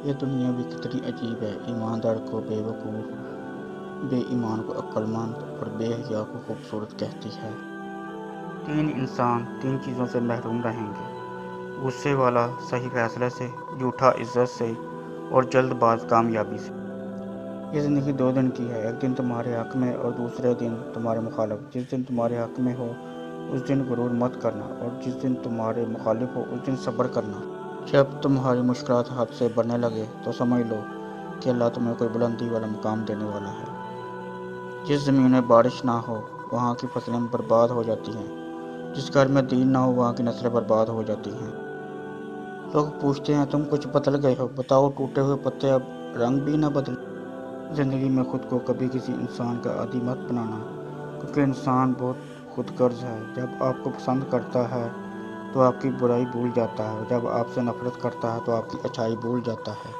یہ دنیا بھی کتنی عجیب ہے، ایماندار کو بیوقوف، بے ایمان کو عقلمند اور بے حیا کو خوبصورت کہتی ہے۔ تین انسان تین چیزوں سے محروم رہیں گے: غصے والا صحیح فیصلے سے، جھوٹا عزت سے، اور جلد باز کامیابی سے۔ یہ زندگی 2 دن کی ہے، ایک دن تمہارے حق میں اور دوسرے دن تمہارے مخالف۔ جس دن تمہارے حق میں ہو اس دن غرور مت کرنا، اور جس دن تمہارے مخالف ہو اس دن صبر کرنا۔ جب تمہاری مشکلات حد سے بڑھنے لگے تو سمجھ لو کہ اللہ تمہیں کوئی بلندی والا مقام دینے والا ہے۔ جس زمین میں بارش نہ ہو وہاں کی فصلیں برباد ہو جاتی ہیں، جس گھر میں دین نہ ہو وہاں کی نسلیں برباد ہو جاتی ہیں۔ لوگ پوچھتے ہیں تم کچھ بدل گئے ہو، بتاؤ ٹوٹے ہوئے پتے اب رنگ بھی نہ بدلے۔ زندگی میں خود کو کبھی کسی انسان کا عادی مت بنانا، کیونکہ انسان بہت خود غرض ہے۔ جب آپ کو پسند کرتا ہے تو آپ کی برائی بھول جاتا ہے، اور جب آپ سے نفرت کرتا ہے تو آپ کی اچھائی بھول جاتا ہے۔